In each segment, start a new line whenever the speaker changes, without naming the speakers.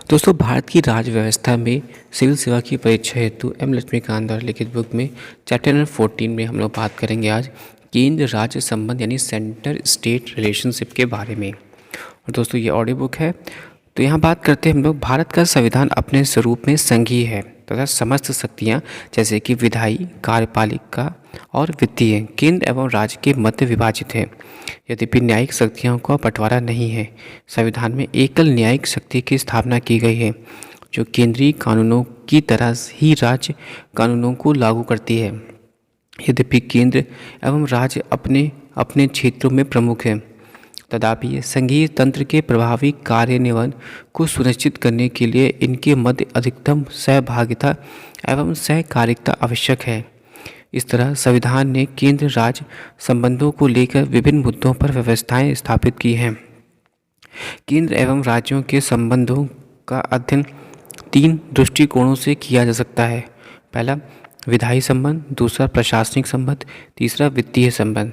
दोस्तों, भारत की राज्य व्यवस्था में सिविल सेवा की परीक्षा हेतु एम लक्ष्मीकांत द्वारा लिखित बुक में चैप्टर नंबर 14 में हम लोग बात करेंगे आज केंद्र राज्य संबंध यानी सेंटर स्टेट रिलेशनशिप के बारे में। और दोस्तों, ये ऑडियो बुक है। तो यहाँ बात करते हैं हम लोग, भारत का संविधान अपने स्वरूप में संघीय है तथा समस्त शक्तियाँ जैसे कि विधायी, कार्यपालिका और वित्तीय केंद्र एवं राज्य के मध्य विभाजित है। यद्यपि न्यायिक शक्तियों का बंटवारा नहीं है। संविधान में एकल न्यायिक शक्ति की स्थापना की गई है जो केंद्रीय कानूनों की तरह ही राज्य कानूनों को लागू करती है। यद्यपि केंद्र एवं राज्य अपने अपने क्षेत्रों में प्रमुख हैं, तथापि संघीय तंत्र के प्रभावी कार्यान्वयन को सुनिश्चित करने के लिए इनके मध्य अधिकतम सहभागिता एवं सहकारिता आवश्यक है। इस तरह संविधान ने केंद्र राज्य संबंधों को लेकर विभिन्न मुद्दों पर व्यवस्थाएं स्थापित की हैं। केंद्र एवं राज्यों के संबंधों का अध्ययन 3 दृष्टिकोणों से किया जा सकता है। पहला विधायी संबंध, दूसरा प्रशासनिक संबंध, तीसरा वित्तीय संबंध।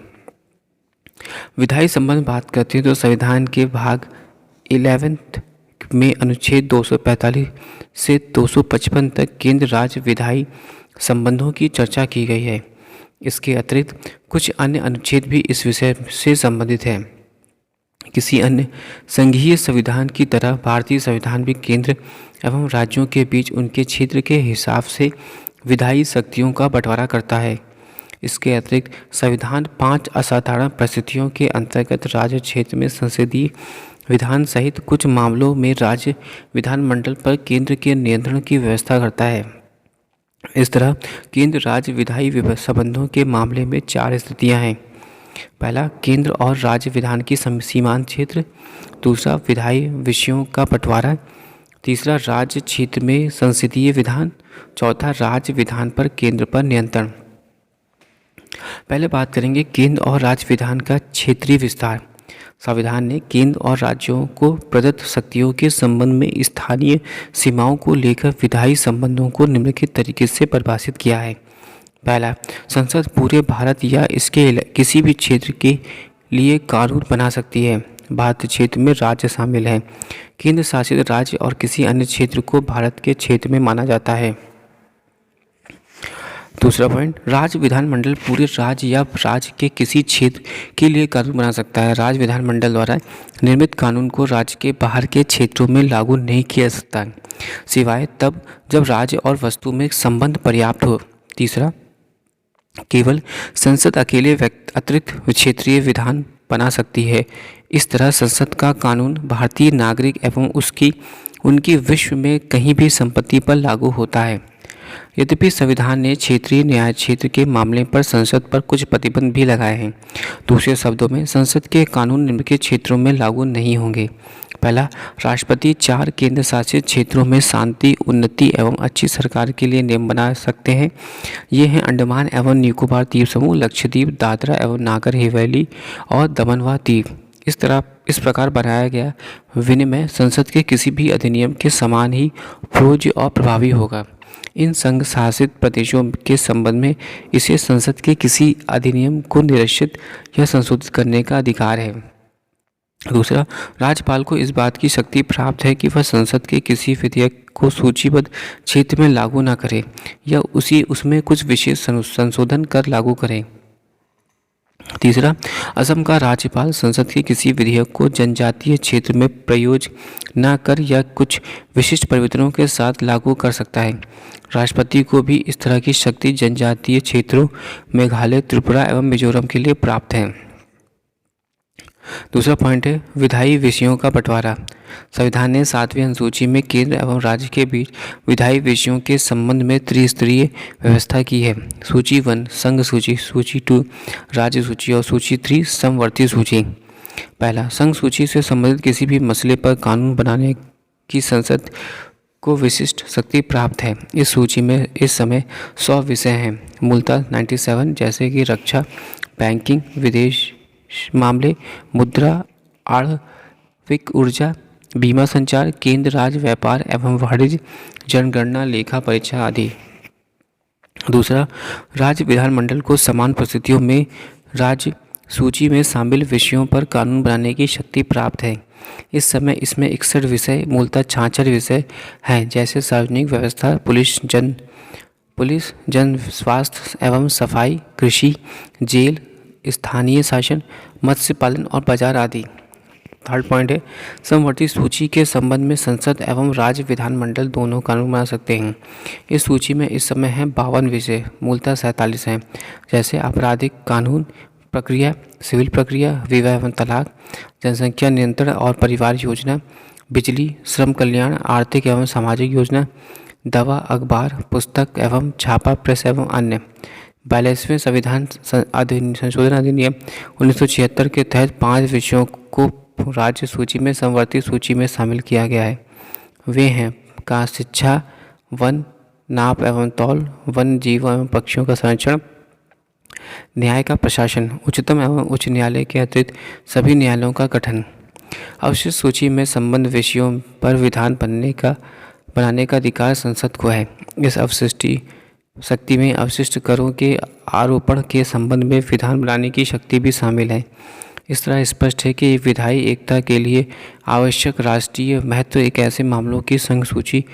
विधायी संबंध बात करते हैं तो संविधान के भाग 11 में अनुच्छेद 245 से 255 तक केंद्र राज्य विधायी संबंधों की चर्चा की गई है। इसके अतिरिक्त कुछ अन्य अनुच्छेद भी इस विषय से संबंधित हैं। किसी अन्य संघीय संविधान की तरह भारतीय संविधान भी केंद्र एवं राज्यों के बीच उनके क्षेत्र के हिसाब से विधायी शक्तियों का बंटवारा करता है। इसके अतिरिक्त संविधान 5 असाधारण परिस्थितियों के अंतर्गत राज्य क्षेत्र में संसदीय विधान सहित कुछ मामलों में राज्य विधानमंडल पर केंद्र के नियंत्रण की व्यवस्था करता है। इस तरह केंद्र राज्य विधायी संबंधों के मामले में 4 स्थितियां हैं। पहला, केंद्र और राज्य विधान की सीमांत क्षेत्र। दूसरा, विधायी विषयों का बंटवारा। तीसरा, राज्य क्षेत्र में संसदीय विधान। चौथा, राज्य विधान पर केंद्र पर नियंत्रण। पहले बात करेंगे केंद्र और राज्य विधान का क्षेत्रीय विस्तार। संविधान ने केंद्र और राज्यों को प्रदत्त शक्तियों के संबंध में स्थानीय सीमाओं को लेकर विधायी संबंधों को निम्नलिखित तरीके से परिभाषित किया है। पहला, संसद पूरे भारत या इसके किसी भी क्षेत्र के लिए कानून बना सकती है। भारत क्षेत्र में राज्य शामिल हैं। केंद्र शासित राज्य और किसी अन्य क्षेत्र को भारत के क्षेत्र में माना जाता है। दूसरा पॉइंट, राज्य विधानमंडल पूरे राज्य या राज्य के किसी क्षेत्र के लिए कानून बना सकता है। राज्य विधानमंडल द्वारा निर्मित कानून को राज्य के बाहर के क्षेत्रों में लागू नहीं किया जा सकता, सिवाय तब जब राज्य और वस्तु में संबंध पर्याप्त हो। तीसरा, केवल संसद अकेले अतिरिक्त क्षेत्रीय विधान बना सकती है। इस तरह संसद का कानून भारतीय नागरिक एवं उनकी विश्व में कहीं भी संपत्ति पर लागू होता है। यद्यपि संविधान ने क्षेत्रीय न्याय क्षेत्र के मामले पर संसद पर कुछ प्रतिबंध भी लगाए हैं। दूसरे शब्दों में, संसद के कानून निम्नलिखित क्षेत्रों में लागू नहीं होंगे। पहला, राष्ट्रपति 4 केंद्र शासित क्षेत्रों में शांति, उन्नति एवं अच्छी सरकार के लिए नियम बना सकते हैं। ये हैं अंडमान एवं निकोबार द्वीप समूह, लक्षद्वीप, दादरा एवं नागर हवेली और दमन व दीव। इस प्रकार बनाया गया विनिमय संसद के किसी भी अधिनियम के समान ही प्रयोज्य और प्रभावी होगा। इन संघ शासित प्रदेशों के संबंध में इसे संसद के किसी अधिनियम को निरसित या संशोधित करने का अधिकार है। दूसरा, राज्यपाल को इस बात की शक्ति प्राप्त है कि वह संसद के किसी विधेयक को सूचीबद्ध क्षेत्र में लागू न करे या उसमें कुछ विशेष संशोधन कर लागू करे। तीसरा, असम का राज्यपाल संसद के किसी विधेयक को जनजातीय क्षेत्र में प्रयोग न कर या कुछ विशिष्ट परिवर्तनों के साथ लागू कर सकता है। राष्ट्रपति को भी इस तरह की शक्ति जनजातीय क्षेत्रों मेघालय, त्रिपुरा एवं मिजोरम के लिए प्राप्त है। दूसरा पॉइंट है विधायी विषयों का बंटवारा। संविधान ने 7वीं अनुसूची में केंद्र एवं राज्य के बीच विधायी विषयों के संबंध में त्रिस्तरीय व्यवस्था की है। सूची 1 संघ सूची, सूची 2 राज्य सूची और सूची 3 समवर्ती सूची। पहला, संघ सूची से संबंधित किसी भी मसले पर कानून बनाने की संसद को विशिष्ट शक्ति प्राप्त है। इस सूची में इस समय 100 विषय हैं, मूलतः 97, जैसे कि रक्षा, बैंकिंग, विदेश मामले, मुद्रा, आर्थिक, ऊर्जा, बीमा, संचार, केंद्र राज्य, व्यापार एवं वाणिज्य, जनगणना, लेखा परीक्षा आदि। दूसरा, राज्य विधानमंडल को समान परिस्थितियों में राज्य सूची में शामिल विषयों पर कानून बनाने की शक्ति प्राप्त है। इस समय इसमें 61 विषय मूलतः 66 विषय हैं, जैसे सार्वजनिक व्यवस्था, पुलिस, जन स्वास्थ्य एवं सफाई, कृषि, जेल, स्थानीय शासन, मत्स्य पालन और बाजार आदि। थर्ड पॉइंट है, समवर्ती सूची के संबंध में संसद एवं राज्य विधानमंडल दोनों कानून बना सकते हैं। इस सूची में इस समय है 52 विषय, मूलतः 47 हैं, जैसे आपराधिक कानून, प्रक्रिया, सिविल प्रक्रिया, विवाह एवं तलाक, जनसंख्या नियंत्रण और परिवार योजना, बिजली, श्रम कल्याण, आर्थिक एवं सामाजिक योजना, दवा, अखबार, पुस्तक एवं छापा प्रेस एवं अन्य। 42वें संविधान संशोधन अधिनियम 1976 के तहत 5 विषयों को राज्य सूची में समवर्ती सूची में शामिल किया गया है। वे हैं का शिक्षा, वन, नाप एवं तौल, वन जीवों एवं पक्षियों का संरक्षण, न्याय का प्रशासन, उच्चतम एवं उच्च न्यायालय के अतिरिक्त सभी न्यायालयों का गठन। अवशिष्ट सूची में संबंध विषयों पर विधान बनाने का अधिकार संसद को है। इस अवशिष्ट शक्ति में अवशिष्ट करों के आरोपण के संबंध में विधान बनाने की शक्ति भी शामिल है। इस तरह स्पष्ट है कि विधायी एकता के लिए आवश्यक राष्ट्रीय महत्व एक ऐसे मामलों की संघ सूची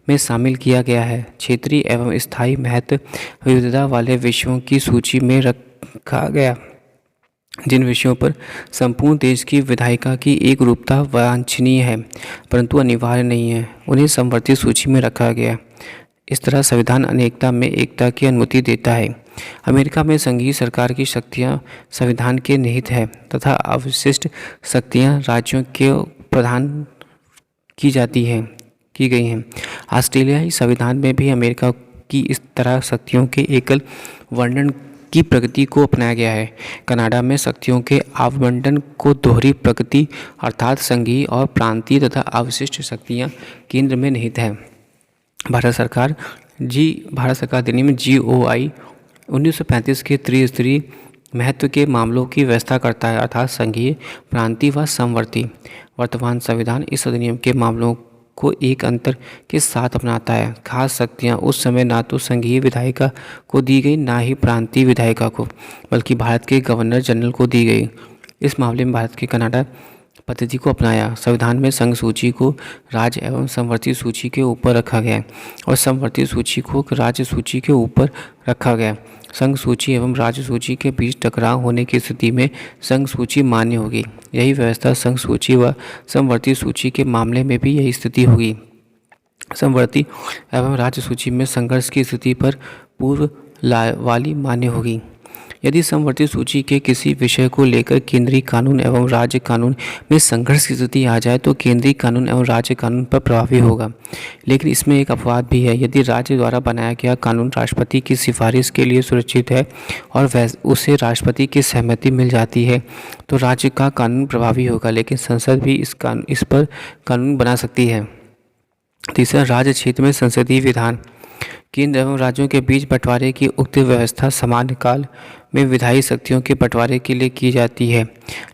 में शामिल किया गया है। क्षेत्रीय एवं स्थायी महत्व विविधता वाले विषयों की सूची में रखा गया, जिन विषयों पर संपूर्ण देश की विधायिका की एक रूपता वांछनीय है परंतु अनिवार्य नहीं है, उन्हें समवर्ती सूची में रखा गया। इस तरह संविधान अनेकता में एकता की अनुमति देता है। अमेरिका में संघीय सरकार की शक्तियां संविधान के निहित है तथा अवशिष्ट शक्तियां राज्यों के प्रदान की गई हैं। ऑस्ट्रेलियाई संविधान में भी अमेरिका की इस तरह शक्तियों के एकल वर्णन की प्रगति को अपनाया गया है। कनाडा में शक्तियों के आवंटन को दोहरी प्रगति अर्थात संघीय और प्रांतीय तथा अवशिष्ट शक्तियां केंद्र में निहित है। भारत सरकार अधिनियम GOI 1935 के त्रिस्तरीय महत्व के मामलों की व्यवस्था करता है अर्थात संघीय, प्रांतीय व समवर्ती। वर्तमान संविधान इस अधिनियम के मामलों को एक अंतर के साथ अपनाता है। खास शक्तियाँ उस समय ना तो संघीय विधायिका को दी गई ना ही प्रांतीय विधायिका को, बल्कि भारत के गवर्नर जनरल को दी गई। इस मामले में भारत के कनाडा पद्धति को अपनाया। संविधान में संघ सूची को राज्य एवं समवर्ती सूची के ऊपर रखा गया और समवर्ती सूची को राज्य सूची के ऊपर रखा गया। संघ सूची एवं राज्य सूची के बीच टकराव होने की स्थिति में संघ सूची मान्य होगी। यही व्यवस्था संघ सूची व समवर्ती सूची के मामले में भी यही स्थिति होगी। समवर्ती एवं राज्य सूची में संघर्ष की स्थिति पर पूर्व वाली मान्य होगी। यदि समवर्ती सूची के किसी विषय को लेकर केंद्रीय कानून एवं राज्य कानून में संघर्ष की स्थिति आ जाए तो केंद्रीय कानून एवं राज्य कानून पर प्रभावी होगा। लेकिन इसमें एक अपवाद भी है। यदि राज्य द्वारा बनाया गया कानून राष्ट्रपति की सिफारिश के लिए सुरक्षित है और उसे राष्ट्रपति की सहमति मिल जाती है तो राज्य का कानून प्रभावी होगा, लेकिन संसद भी इस पर कानून बना सकती है। तीसरा, राज्य क्षेत्र में संसदीय विधान। केंद्र एवं राज्यों के बीच बंटवारे की उक्त व्यवस्था सामान्य काल में विधायी शक्तियों के बंटवारे के लिए की जाती है,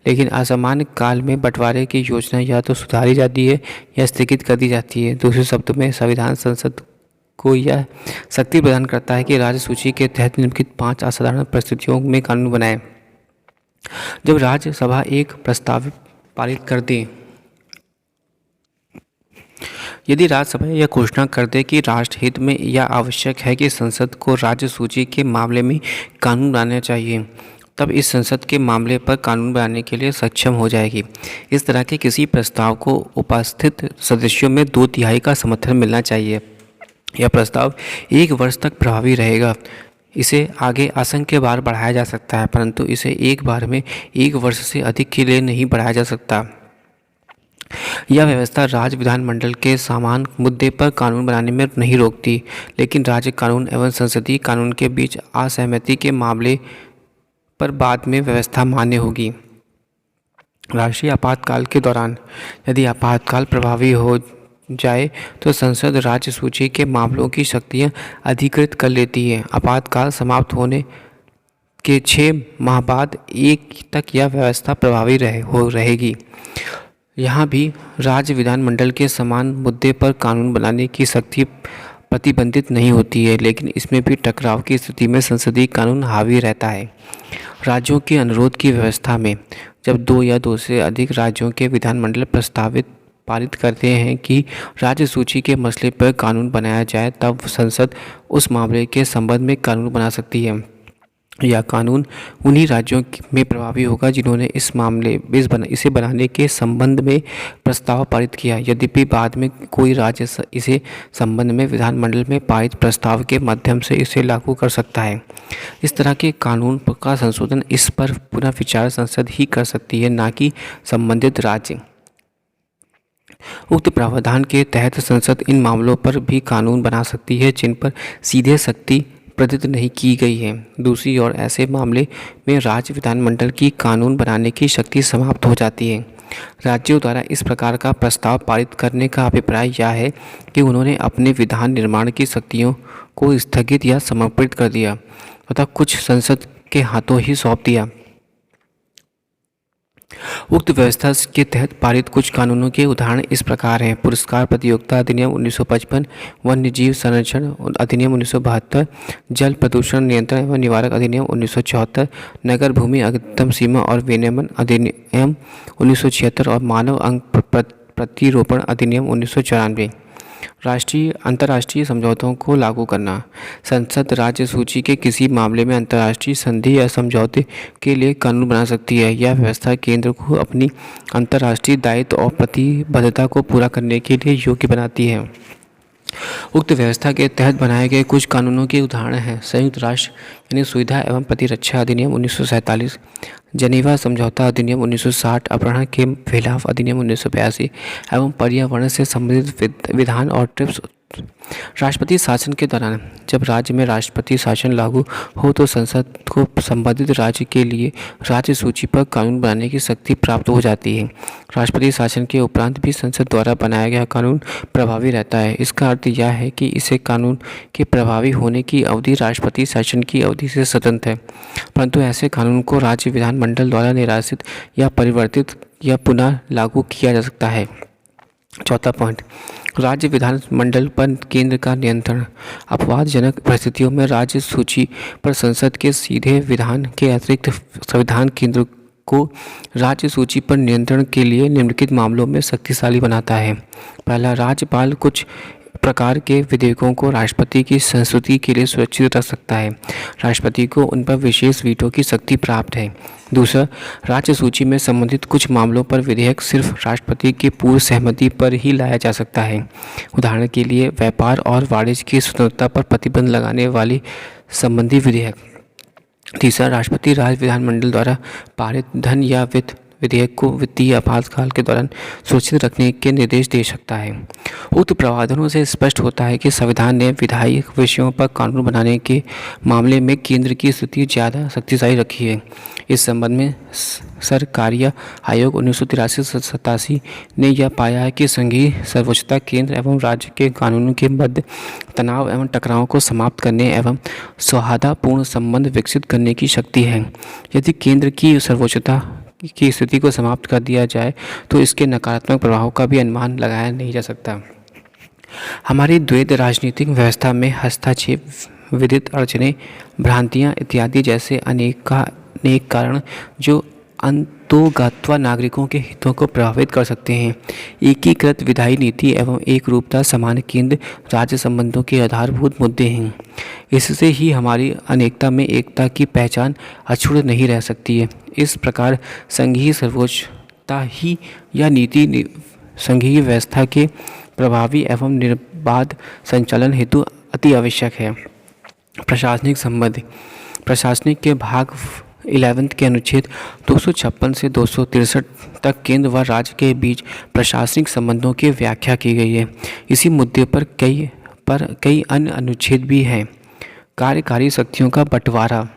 लेकिन असामान्य काल में बंटवारे की योजना या तो सुधारी जाती है या स्थगित कर दी जाती है। दूसरे शब्दों में संविधान संसद को यह शक्ति प्रदान करता है कि राज्य सूची के तहत निम्नलिखित 5 असाधारण परिस्थितियों में कानून बनाए। जब राज्यसभा एक प्रस्ताव पारित कर दे, यदि राज्यसभा यह घोषणा कर दे कि राष्ट्रहित में यह आवश्यक है कि संसद को राज्य सूची के मामले में कानून बनाना चाहिए, तब इस संसद के मामले पर कानून बनाने के लिए सक्षम हो जाएगी। इस तरह के किसी प्रस्ताव को उपस्थित सदस्यों में 2/3 का समर्थन मिलना चाहिए। यह प्रस्ताव 1 वर्ष तक प्रभावी रहेगा। इसे आगे असंख्य बार बढ़ाया जा सकता है, परंतु इसे एक बार में 1 वर्ष से अधिक के लिए नहीं बढ़ाया जा सकता। यह व्यवस्था राज्य विधानमंडल के समान मुद्दे पर कानून बनाने में नहीं रोकती, लेकिन राज्य कानून एवं संसदीय कानून के बीच असहमति के मामले पर बाद में व्यवस्था मान्य होगी। राष्ट्रीय आपातकाल के दौरान यदि आपातकाल प्रभावी हो जाए तो संसद राज्य सूची के मामलों की शक्तियां अधिकृत कर लेती है। आपातकाल समाप्त होने के 6 माह बाद 1 तक यह व्यवस्था प्रभावी रहेगी। यहाँ भी राज्य विधानमंडल के समान मुद्दे पर कानून बनाने की शक्ति प्रतिबंधित नहीं होती है, लेकिन इसमें भी टकराव की स्थिति में संसदीय कानून हावी रहता है। राज्यों के अनुरोध की व्यवस्था में जब दो या दो से अधिक राज्यों के विधानमंडल प्रस्तावित पारित करते हैं कि राज्य सूची के मसले पर कानून बनाया जाए, तब संसद उस मामले के संबंध में कानून बना सकती है। यह कानून उन्हीं राज्यों में प्रभावी होगा जिन्होंने इसे बनाने के संबंध में प्रस्ताव पारित किया। यद्यपि बाद में कोई राज्य इसे संबंध में विधानमंडल में पारित प्रस्ताव के माध्यम से इसे लागू कर सकता है। इस तरह के कानून का संशोधन इस पर पुनः विचार संसद ही कर सकती है, ना कि संबंधित राज्य। उक्त प्रावधान के तहत संसद इन मामलों पर भी कानून बना सकती है जिन पर सीधे शक्ति प्रदत्त नहीं की गई है। दूसरी ओर ऐसे मामले में राज्य विधानमंडल की कानून बनाने की शक्ति समाप्त हो जाती है। राज्यों द्वारा इस प्रकार का प्रस्ताव पारित करने का अभिप्राय यह है कि उन्होंने अपने विधान निर्माण की शक्तियों को स्थगित या समर्पित कर दिया तथा कुछ संसद के हाथों ही सौंप दिया। उक्त व्यवस्था के तहत पारित कुछ कानूनों के उदाहरण इस प्रकार हैं: पुरस्कार प्रतियोगिता अधिनियम 1955, वन्यजीव संरक्षण अधिनियम 1972, जल प्रदूषण नियंत्रण एवं निवारक अधिनियम 1974, नगर भूमि अधिकतम सीमा और विनियमन अधिनियम 1976 और मानव अंग प्रतिरोपण अधिनियम 1994। राष्ट्रीय अंतर्राष्ट्रीय समझौतों को लागू करना। संसद राज्य सूची के किसी मामले में अंतर्राष्ट्रीय संधि या समझौते के लिए कानून बना सकती है। यह व्यवस्था केंद्र को अपनी अंतर्राष्ट्रीय दायित्व और प्रतिबद्धता को पूरा करने के लिए योग्य बनाती है। उक्त व्यवस्था के तहत बनाए गए कुछ कानूनों के उदाहरण हैं: संयुक्त राष्ट्र यानी सुविधा एवं प्रतिरक्षा अधिनियम 1947, जनेवा समझौता अधिनियम 1960, अपहरण के खिलाफ अधिनियम 1982 एवं पर्यावरण से संबंधित विधान और ट्रिप्स। राष्ट्रपति शासन के दौरान जब राज्य में राष्ट्रपति शासन लागू हो तो संसद को संबंधित राज्य के लिए राज्य सूची पर कानून बनाने की शक्ति प्राप्त हो जाती है। राष्ट्रपति शासन के उपरांत भी संसद द्वारा बनाया गया कानून प्रभावी रहता है। इसका अर्थ यह है कि इसे कानून के प्रभावी होने की अवधि राष्ट्रपति शासन की अवधि से स्वतंत्र है, परंतु ऐसे कानून को राज्य विधानमंडल द्वारा निरासित या परिवर्तित या पुनः लागू किया जा सकता है। चौथा पॉइंट, राज्य विधानमंडल पर केंद्र का नियंत्रण। अपवादजनक परिस्थितियों में राज्य सूची पर संसद के सीधे विधान के अतिरिक्त संविधान केंद्र को राज्य सूची पर नियंत्रण के लिए निम्नलिखित मामलों में शक्तिशाली बनाता है। पहला, राज्यपाल कुछ प्रकार के विधेयकों को राष्ट्रपति की संस्तुति के लिए सुरक्षित रख सकता है। राष्ट्रपति को उन पर विशेष वीटो की शक्ति प्राप्त है। दूसरा, राज्य सूची में संबंधित कुछ मामलों पर विधेयक सिर्फ राष्ट्रपति की पूर्व सहमति पर ही लाया जा सकता है। उदाहरण के लिए व्यापार और वाणिज्य की स्वतंत्रता पर प्रतिबंध लगाने वाली संबंधी विधेयक। तीसरा, राष्ट्रपति राज्य विधानमंडल द्वारा पारित धन या वित्त विधेयक को वित्तीय आपातकाल के दौरान सुरक्षित रखने के निर्देश दे सकता है। उक्त प्रावधानों से स्पष्ट होता है कि संविधान ने विधायी विषयों पर कानून बनाने के मामले में केंद्र की स्थिति ज़्यादा शक्तिशाली रखी है। इस संबंध में सरकारिया आयोग 1983-87 ने यह पाया है कि संघीय सर्वोच्चता केंद्र एवं राज्य के कानूनों के मध्य तनाव एवं टकराव को समाप्त करने एवं सौहार्दपूर्ण संबंध विकसित करने की शक्ति है। यदि केंद्र की सर्वोच्चता की स्थिति को समाप्त कर दिया जाए तो इसके नकारात्मक प्रभाव का भी अनुमान लगाया नहीं जा सकता। हमारी द्वैध राजनीतिक व्यवस्था में हस्तक्षेप, विदित अड़चनें, भ्रांतियाँ इत्यादि जैसे अनेक कारण जो अंतोगत्वा नागरिकों के हितों को प्रभावित कर सकते हैं। एकीकृत विधायी नीति एवं एक रूपता समान केंद्र राज्य संबंधों के आधारभूत मुद्दे हैं। इससे ही हमारी अनेकता में एकता की पहचान अछूत नहीं रह सकती है। इस प्रकार संघीय सर्वोच्चता ही या नीति संघीय व्यवस्था के प्रभावी एवं निर्बाध संचालन हेतु अति आवश्यक है। प्रशासनिक संबंध। प्रशासनिक के भाग 11 के अनुच्छेद 256 से 263 तक केंद्र व राज्य के बीच प्रशासनिक संबंधों की व्याख्या की गई है। इसी मुद्दे पर कई अन्य अनुच्छेद भी हैं। कार्यकारी शक्तियों का बंटवारा।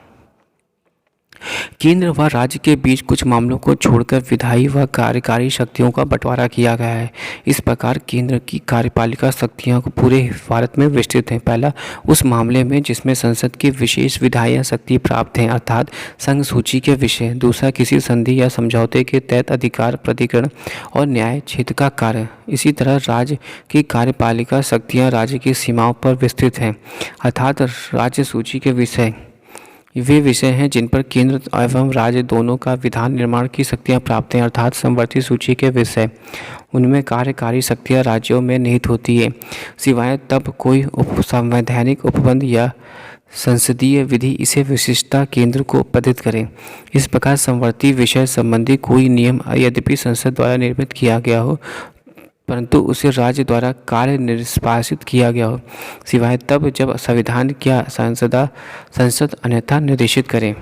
केंद्र व राज्य के बीच कुछ मामलों को छोड़कर विधायी व कार्यकारी शक्तियों का बंटवारा किया गया है। इस प्रकार केंद्र की कार्यपालिका शक्तियां पूरे भारत में विस्तृत हैं। पहला, उस मामले में जिसमें संसद की विशेष विधायी शक्ति प्राप्त है, अर्थात संघ सूची के विषय। दूसरा, किसी संधि या समझौते के तहत अधिकार, प्राधिकरण और न्याय क्षेत्र का कार्य। इसी तरह राज्य की कार्यपालिका शक्तियाँ राज्य की सीमाओं पर विस्तृत हैं, अर्थात राज्य सूची के विषय। वे विषय हैं जिन पर केंद्र एवं राज्य दोनों का विधान निर्माण की शक्तियाँ प्राप्त हैं, अर्थात समवर्ती सूची के विषय। उनमें कार्यकारी शक्तियाँ राज्यों में निहित होती है, सिवाय तब कोई संवैधानिक उपबंध या संसदीय विधि इसे विशिष्टता केंद्र को उपदित करें। इस प्रकार समवर्ती विषय संबंधी कोई नियम यद्यपि संसद द्वारा निर्मित किया गया हो, परंतु उसे राज्य द्वारा कार्य निष्पादित किया गया हो, सिवाय तब जब संविधान या संसद अन्यथा निर्देशित करें।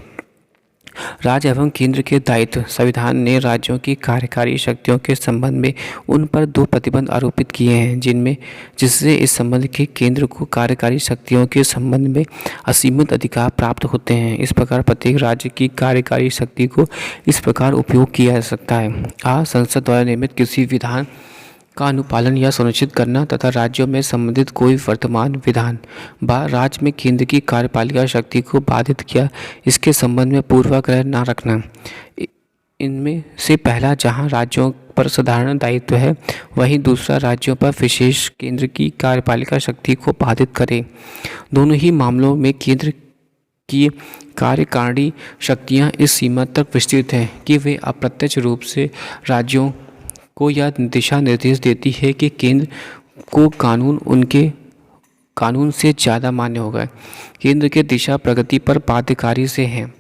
राज्य एवं केंद्र के दायित्व। संविधान ने राज्यों की कार्यकारी शक्तियों के संबंध में उन पर 2 प्रतिबंध आरोपित किए हैं, जिससे इस संबंध के केंद्र को कार्यकारी शक्तियों के संबंध में असीमित अधिकार प्राप्त होते हैं। इस प्रकार प्रत्येक राज्य की कार्यकारी शक्ति को इस प्रकार उपयोग किया जा सकता है: संसद द्वारा निर्मित किसी विधान का अनुपालन या सुनिश्चित करना तथा राज्यों में संबंधित कोई वर्तमान विधान। राज्य में केंद्र की कार्यपालिका शक्ति को बाधित किया, इसके संबंध में पूर्वाग्रह न रखना। इनमें से पहला, जहां राज्यों पर साधारण दायित्व है, वहीं दूसरा राज्यों पर विशेष केंद्र की कार्यपालिका शक्ति को बाधित करे। दोनों ही मामलों में केंद्र की कार्यकारिणी शक्तियाँ इस सीमा तक विस्तृत हैं कि वे अप्रत्यक्ष रूप से राज्यों को यह दिशा निर्देश देती है कि केंद्र को कानून उनके कानून से ज़्यादा मान्य होगा। केंद्र के दिशा प्रगति पर बाध्यकारी से हैं।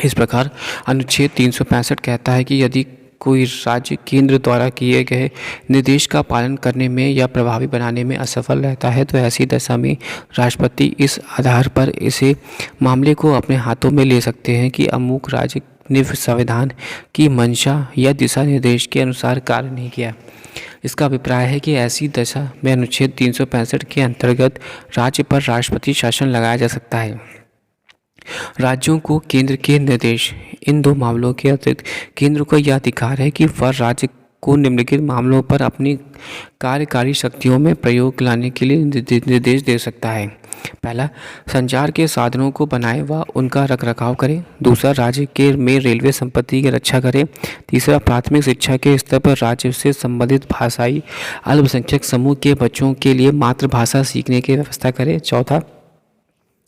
इस प्रकार अनुच्छेद 365 कहता है कि यदि कोई राज्य केंद्र द्वारा किए गए निर्देश का पालन करने में या प्रभावी बनाने में असफल रहता है, तो ऐसी दशा में राष्ट्रपति इस आधार पर इसे मामले को अपने हाथों में ले सकते हैं कि अमुक राज्य ने संविधान की मंशा या दिशा निर्देश के अनुसार कार्य नहीं किया। इसका अभिप्राय है कि ऐसी दशा में अनुच्छेद 365 के अंतर्गत राज्य पर राष्ट्रपति शासन लगाया जा सकता है। राज्यों को केंद्र के निर्देश। इन 2 मामलों के अतिरिक्त केंद्र को यह अधिकार है कि वह राज्य को निम्नलिखित मामलों पर अपनी कार्यकारी शक्तियों में प्रयोग लाने के लिए निर्देश दे सकता है: पहला, संचार के साधनों को बनाए व उनका रखरखाव करे। दूसरा, राज्य के में रेलवे संपत्ति की रक्षा करे। तीसरा, प्राथमिक शिक्षा के स्तर पर राज्य से संबंधित भाषाई अल्पसंख्यक समूह के बच्चों के लिए मातृभाषा सीखने की व्यवस्था करे। चौथा,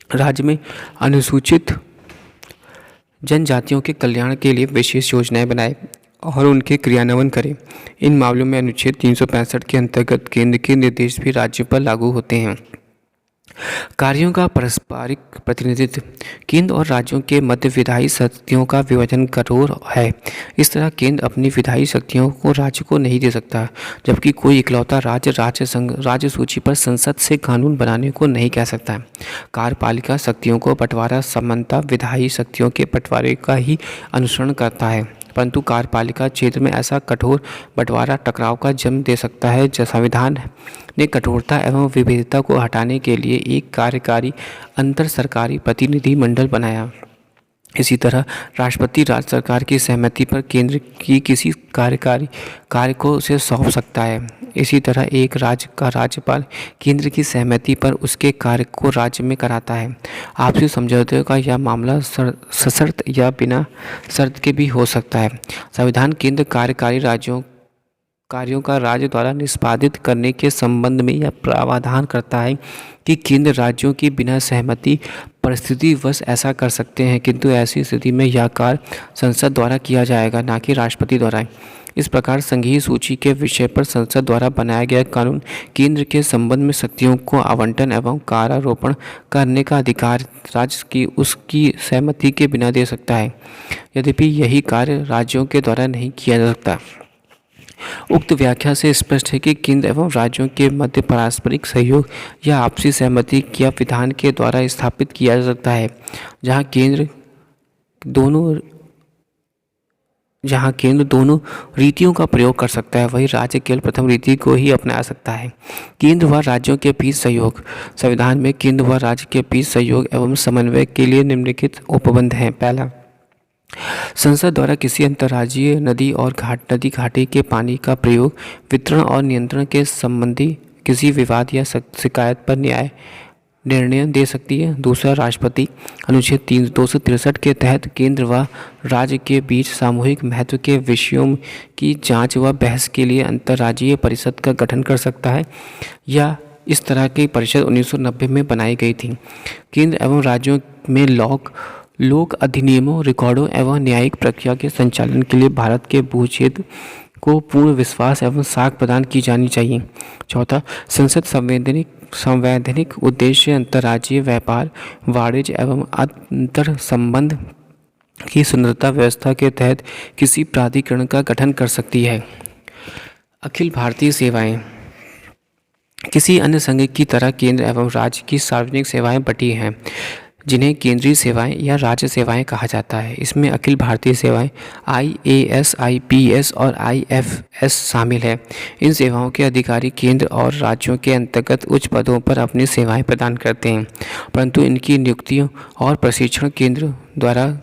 राज्य में अनुसूचित जनजातियों के कल्याण के लिए विशेष योजनाएं बनाए और उनके क्रियान्वयन करें। इन मामलों में अनुच्छेद 365 के अंतर्गत केंद्र के निर्देश भी राज्य पर लागू होते हैं। कार्यों का पारस्परिक प्रतिनिधित्व। केंद्र और राज्यों के मध्य विधायी शक्तियों का विभाजन कठोर है। इस तरह केंद्र अपनी विधायी शक्तियों को राज्य को नहीं दे सकता, जबकि कोई इकलौता राज्य सूची पर संसद से कानून बनाने को नहीं कह सकता। कार्यपालिका शक्तियों को बंटवारा समानता विधायी शक्तियों के बंटवारे का ही अनुसरण करता है, परंतु कार्यपालिका क्षेत्र में ऐसा कठोर बंटवारा टकराव का जन्म दे सकता है। संविधान ने कठोरता एवं विविधता को हटाने के लिए एक कार्यकारी अंतर सरकारी प्रतिनिधि मंडल बनाया। इसी तरह राष्ट्रपति राज्य सरकार की सहमति पर केंद्र की किसी कार्यकारी कार्य को उसे सौंप सकता है। इसी तरह एक राज्य का राज्यपाल केंद्र की सहमति पर उसके कार्य को राज्य में कराता है। आपसी समझौते का यह मामला सशर्त या बिना शर्त के भी हो सकता है। संविधान केंद्र कार्यकारी कार्यों का राज्य द्वारा निष्पादित करने के संबंध में यह प्रावधान करता है कि केंद्र राज्यों की बिना सहमति परिस्थितिवश ऐसा कर सकते हैं, किंतु ऐसी स्थिति में यह कार्य संसद द्वारा किया जाएगा, न कि राष्ट्रपति द्वारा। इस प्रकार संघीय सूची के विषय पर संसद द्वारा बनाया गया कानून केंद्र के संबंध में शक्तियों को आवंटन एवं कारारोपण करने का अधिकार राज्य की उसकी सहमति के बिना दे सकता है, यद्यपि यही कार्य राज्यों के द्वारा नहीं किया जा सकता। उक्त व्याख्या से स्पष्ट है कि केंद्र एवं राज्यों के मध्य पारस्परिक सहयोग या आपसी सहमति या विधान के द्वारा स्थापित किया जा सकता है। जहां केंद्र दोनों रीतियों का प्रयोग कर सकता है, वही राज्य केवल प्रथम रीति को ही अपना सकता है। केंद्र व राज्यों के बीच सहयोग। संविधान में केंद्र व राज्य के बीच सहयोग एवं समन्वय के लिए निम्नलिखित उपबंध हैं। पहला, संसद द्वारा किसी अंतर्राज्यीय नदी और नदी घाटी के पानी का प्रयोग, वितरण और नियंत्रण के संबंधी किसी विवाद या शिकायत पर निर्णय दे सकती है। दूसरा, राष्ट्रपति अनुच्छेद 263 के तहत केंद्र व राज्य के बीच सामूहिक महत्व के विषयों की जांच व बहस के लिए अंतर्राज्यीय परिषद का गठन कर सकता है, या इस तरह की परिषद 1990 में बनाई गई थी। केंद्र एवं राज्यों में लोक अधिनियमों, रिकॉर्डों एवं न्यायिक प्रक्रिया के संचालन के लिए भारत के भू क्षेत्र को पूर्ण विश्वास एवं साख प्रदान की जानी चाहिए। चौथा, संसद संवैधानिक उद्देश्य अंतर्राज्यीय व्यापार, वाणिज्य एवं अंतर संबंध की सुंदरता व्यवस्था के तहत किसी प्राधिकरण का गठन कर सकती है। अखिल भारतीय सेवाएं किसी अन्य संघ की तरह केंद्र एवं राज्य की सार्वजनिक सेवाएं बटी हैं, जिन्हें केंद्रीय सेवाएं या राज्य सेवाएं कहा जाता है। इसमें अखिल भारतीय सेवाएं IAS, IPS और IFS शामिल है। इन सेवाओं के अधिकारी केंद्र और राज्यों के अंतर्गत उच्च पदों पर अपनी सेवाएं प्रदान करते हैं, परंतु इनकी नियुक्तियों और प्रशिक्षण केंद्र द्वारा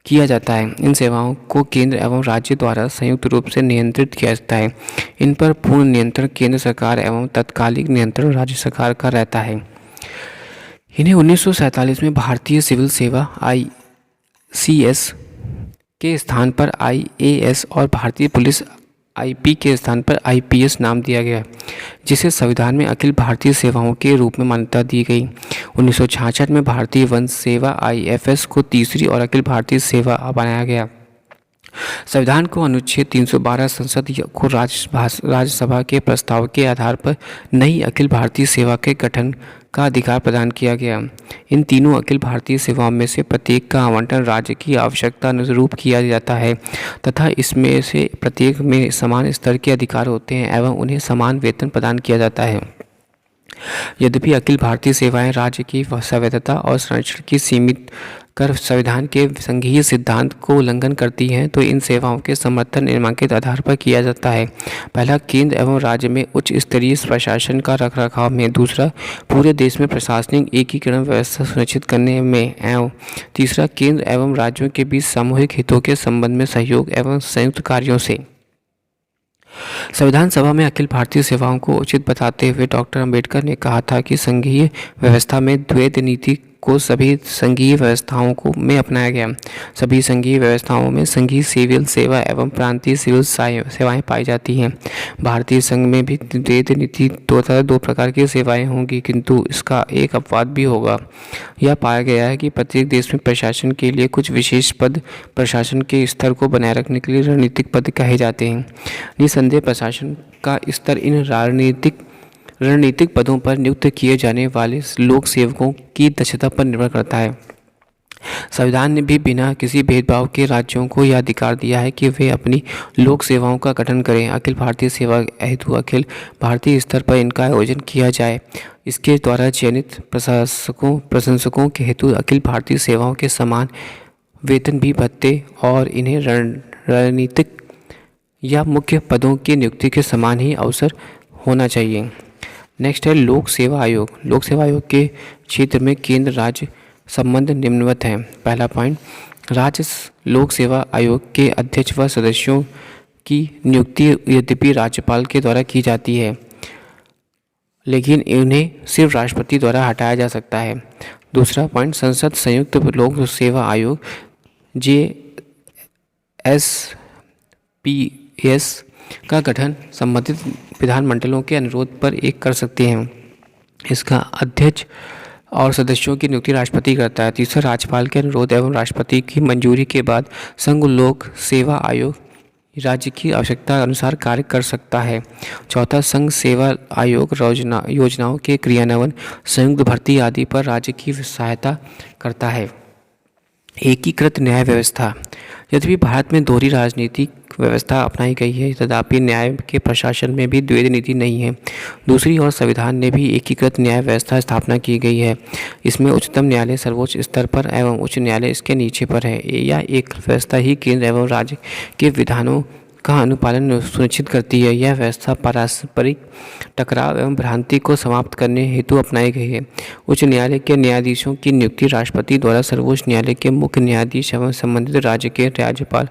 किया जाता है। इन सेवाओं को केंद्र एवं राज्य द्वारा संयुक्त रूप से नियंत्रित किया जाता है। इन पर पूर्ण नियंत्रण केंद्र सरकार एवं तत्कालिक नियंत्रण राज्य सरकार का रहता है। इन्हें 1947 में भारतीय सिविल सेवा ICS के स्थान पर IAS और भारतीय पुलिस IP के स्थान पर IPS नाम दिया गया, जिसे संविधान में अखिल भारतीय सेवाओं के रूप में मान्यता दी गई। 1966 में भारतीय वन सेवा IFS को तीसरी और अखिल भारतीय सेवा बनाया गया। संविधान को अनुच्छेद 312 संसद को राज्यसभा के प्रस्ताव के आधार पर नई अखिल भारतीय सेवा के गठन का अधिकार प्रदान किया गया। इन तीनों अखिल भारतीय सेवाओं में से प्रत्येक का आवंटन राज्य की आवश्यकता अनुरूप किया जाता है तथा इसमें से प्रत्येक में समान स्तर के अधिकार होते हैं एवं उन्हें समान वेतन प्रदान किया जाता है। यद्यपि अखिल भारतीय सेवाएं राज्य की स्वायत्तता और संरक्षण की सीमित कर संविधान के संघीय सिद्धांत को उल्लंघन करती हैं, तो इन सेवाओं के समर्थन निम्नलिखित आधार पर किया जाता है। पहला, केंद्र एवं राज्य में उच्च स्तरीय प्रशासन का रखरखाव में। दूसरा, पूरे देश में प्रशासनिक एकीकरण व्यवस्था सुनिश्चित करने में। एवं तीसरा, केंद्र एवं राज्यों के बीच सामूहिक हितों के संबंध में सहयोग एवं संयुक्त कार्यों से। संविधान सभा में अखिल भारतीय सेवाओं को उचित बताते हुए डॉक्टर अंबेडकर ने कहा था कि संघीय व्यवस्था में द्वैध नीति को सभी संघीय व्यवस्थाओं को में अपनाया गया। सभी संघीय व्यवस्थाओं में संघीय सिविल सेवा एवं प्रांतीय सिविल सेवाएं पाई जाती हैं। भारतीय संघ में भी द्वैध नीति दो प्रकार की सेवाएं होंगी, किंतु इसका एक अपवाद भी होगा। यह पाया गया है कि प्रत्येक देश में प्रशासन के लिए कुछ विशेष पद प्रशासन के स्तर को बनाए रखने के लिए रणनीतिक पद कहे जाते हैं। निसंदेह प्रशासन का स्तर इन रणनीतिक पदों पर नियुक्त किए जाने वाले लोक सेवकों की दक्षता पर निर्भर करता है। संविधान ने भी बिना किसी भेदभाव के राज्यों को यह अधिकार दिया है कि वे अपनी लोक सेवाओं का गठन करें। अखिल भारतीय सेवा हेतु अखिल भारतीय स्तर पर इनका आयोजन किया जाए। इसके द्वारा चयनित प्रशंसकों के हेतु अखिल भारतीय सेवाओं के समान वेतन भी भत्ते और इन्हें रणनीतिक या मुख्य पदों की नियुक्ति के समान ही अवसर होना चाहिए। नेक्स्ट है लोक सेवा आयोग। लोक सेवा आयोग के क्षेत्र में केंद्र राज्य संबंध निम्नवत हैं। पहला पॉइंट, राज्य लोक सेवा आयोग के अध्यक्ष व सदस्यों की नियुक्ति यद्यपि राज्यपाल के द्वारा की जाती है, लेकिन इन्हें सिर्फ राष्ट्रपति द्वारा हटाया जा सकता है। दूसरा पॉइंट, संसद संयुक्त लोक सेवा आयोग JSPS का गठन संबंधित विधानमंडलों के अनुरोध पर एक कर सकते हैं। इसका अध्यक्ष और सदस्यों की नियुक्ति राष्ट्रपति करता है। तीसरा, राज्यपाल के अनुरोध एवं राष्ट्रपति की मंजूरी के बाद संघ लोक सेवा आयोग राज्य की आवश्यकता अनुसार कार्य कर सकता है। चौथा, संघ सेवा आयोग योजनाओं के क्रियान्वयन, संयुक्त भर्ती आदि पर राज्य की सहायता करता है। एकीकृत न्याय व्यवस्था। यद्यपि भारत में दोहरी राजनीतिक व्यवस्था अपनाई गई है, तथापि न्याय के प्रशासन में भी द्वैध नीति नहीं है। दूसरी ओर संविधान ने भी एकीकृत न्याय व्यवस्था स्थापना की गई है। इसमें उच्चतम न्यायालय सर्वोच्च स्तर पर एवं उच्च न्यायालय इसके नीचे पर है। यह एक व्यवस्था ही केंद्र एवं राज्य के विधानों का अनुपालन सुनिश्चित करती है। यह व्यवस्था पारस्परिक टकराव एवं भ्रांति को समाप्त करने हेतु अपनाई गई है। उच्च न्यायालय के न्यायाधीशों की नियुक्ति राष्ट्रपति द्वारा सर्वोच्च न्यायालय के मुख्य न्यायाधीश एवं संबंधित राज्य के राज्यपाल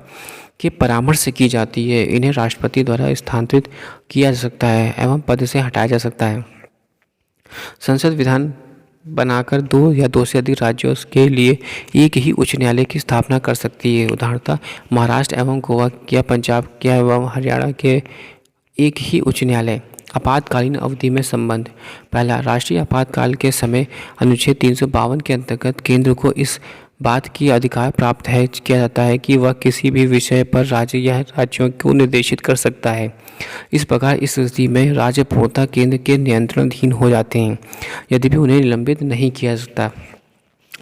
के परामर्श से की जाती है। इन्हें राष्ट्रपति द्वारा स्थानांतरित किया जा सकता है एवं पद से हटाया जा सकता है। संसद विधान बनाकर दो या दो से अधिक राज्यों के लिए एक ही उच्च न्यायालय की स्थापना कर सकती है। उदाहरणतः महाराष्ट्र एवं गोवा या पंजाब या एवं हरियाणा के एक ही उच्च न्यायालय। आपातकालीन अवधि में संबंध। पहला, राष्ट्रीय आपातकाल के समय अनुच्छेद 352 के अंतर्गत केंद्र को इस बात की अधिकार प्राप्त है किया जाता है कि वह किसी भी विषय पर राज्य या राज्यों को निर्देशित कर सकता है। इस प्रकार इस स्थिति में राज्य पूर्णतः केंद्र के नियंत्रणाधीन हो जाते हैं, यद्यपि उन्हें निलंबित नहीं किया जा सकता।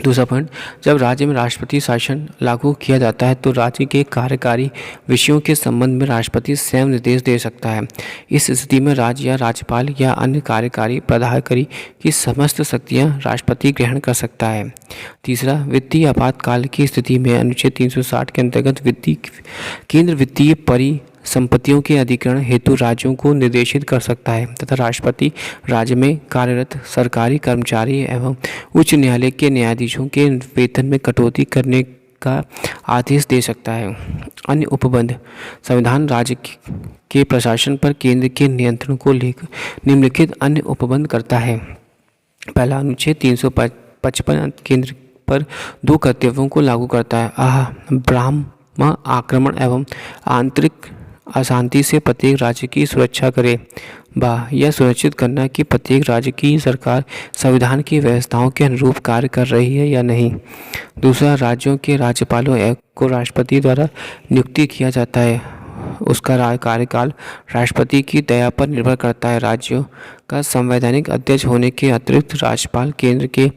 दूसरा पॉइंट, जब राज्य में राष्ट्रपति शासन लागू किया जाता है तो राज्य के कार्यकारी विषयों के संबंध में राष्ट्रपति स्वयं निर्देश दे सकता है। इस स्थिति में राज्य या राज्यपाल या अन्य कार्यकारी प्राधिकारी की समस्त शक्तियां राष्ट्रपति ग्रहण कर सकता है। तीसरा, वित्तीय आपातकाल की स्थिति में अनुच्छेद 360 के अंतर्गत केंद्र वित्तीय परिसंपत्तियों के अधिग्रहण हेतु राज्यों को निर्देशित कर सकता है तथा राष्ट्रपति राज्य में कार्यरत सरकारी कर्मचारी एवं उच्च न्यायालय के न्यायाधीशों के वेतन में कटौती करने का आदेश दे सकता है। अन्य उपबंध, संविधान राज्य के प्रशासन पर केंद्र के नियंत्रण को लेकर निम्नलिखित अन्य उपबंध करता है। पहला, अनुच्छेद 355 केंद्र पर दो कर्तव्यों को लागू करता है। ब्रह्म आक्रमण एवं आंतरिक अशांति से प्रत्येक राज्य की सुरक्षा करे। यह सुनिश्चित करना कि प्रत्येक राज्य की सरकार संविधान की व्यवस्थाओं के अनुरूप कार्य कर रही है या नहीं। दूसरा, राज्यों के राज्यपालों को राष्ट्रपति द्वारा नियुक्ति किया जाता है। उसका कार्यकाल राष्ट्रपति की दया पर निर्भर करता है। राज्यों का संवैधानिक अध्यक्ष होने के अतिरिक्त राज्यपाल केंद्र के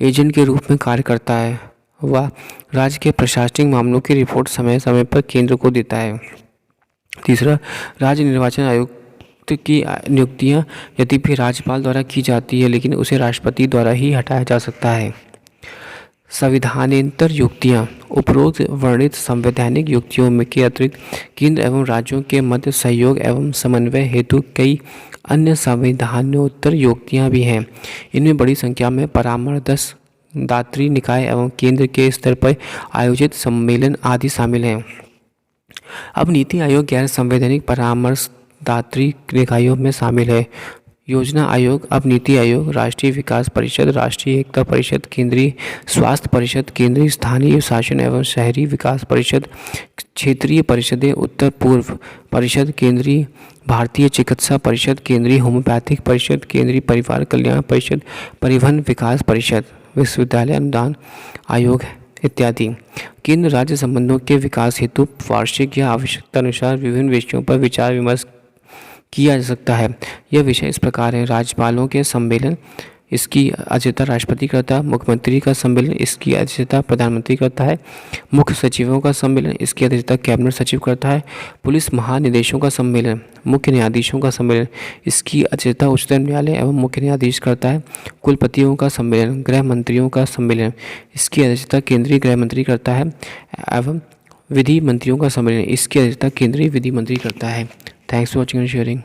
एजेंट के रूप में कार्य करता है। वह राज्य के प्रशासनिक मामलों की रिपोर्ट समय समय पर केंद्र को देता है। तीसरा, राज्य निर्वाचन आयुक्त की नियुक्तियां यदि भी राज्यपाल द्वारा की जाती है लेकिन उसे राष्ट्रपति द्वारा ही हटाया जा सकता है। संविधानेतर युक्तियां, उपरोक्त वर्णित संवैधानिक युक्तियों में के अतिरिक्त केंद्र एवं राज्यों के मध्य सहयोग एवं समन्वय हेतु कई अन्य संविधानोत्तर युक्तियां भी हैं। इनमें बड़ी संख्या में परामर्श दात्री निकाय एवं केंद्र के स्तर पर आयोजित सम्मेलन आदि शामिल हैं। अब नीति आयोग गैर संवैधानिक परामर्शदात्री निकायों में शामिल है। योजना आयोग, अब नीति आयोग, राष्ट्रीय विकास परिषद, राष्ट्रीय एकता परिषद, केंद्रीय स्वास्थ्य परिषद, केंद्रीय स्थानीय शासन एवं शहरी विकास परिषद, क्षेत्रीय परिषदें, उत्तर पूर्व परिषद, केंद्रीय भारतीय चिकित्सा परिषद, केंद्रीय होम्योपैथिक परिषद, केंद्रीय परिवार कल्याण परिषद, परिवहन विकास परिषद, विश्वविद्यालय अनुदान आयोग इत्यादि। केंद्र राज्य संबंधों के विकास हेतु वार्षिक या आवश्यकता अनुसार विभिन्न विषयों पर विचार विमर्श किया जा सकता है। यह विषय इस प्रकार है: राज्यपालों के सम्मेलन, इसकी अध्यक्षता राष्ट्रपति करता है। मुख्यमंत्री का सम्मेलन, इसकी अध्यक्षता प्रधानमंत्री करता है। मुख्य सचिवों का सम्मेलन, इसकी अध्यक्षता कैबिनेट सचिव करता है। पुलिस महानिदेशकों का सम्मेलन, मुख्य न्यायाधीशों का सम्मेलन, इसकी अध्यक्षता उच्चतम न्यायालय एवं मुख्य न्यायाधीश करता है। कुलपतियों का सम्मेलन, गृह मंत्रियों का सम्मेलन, इसकी अध्यक्षता केंद्रीय गृह मंत्री करता है एवं विधि मंत्रियों का सम्मेलन, इसकी अध्यक्षता केंद्रीय विधि मंत्री करता है। Thanks for watching and sharing.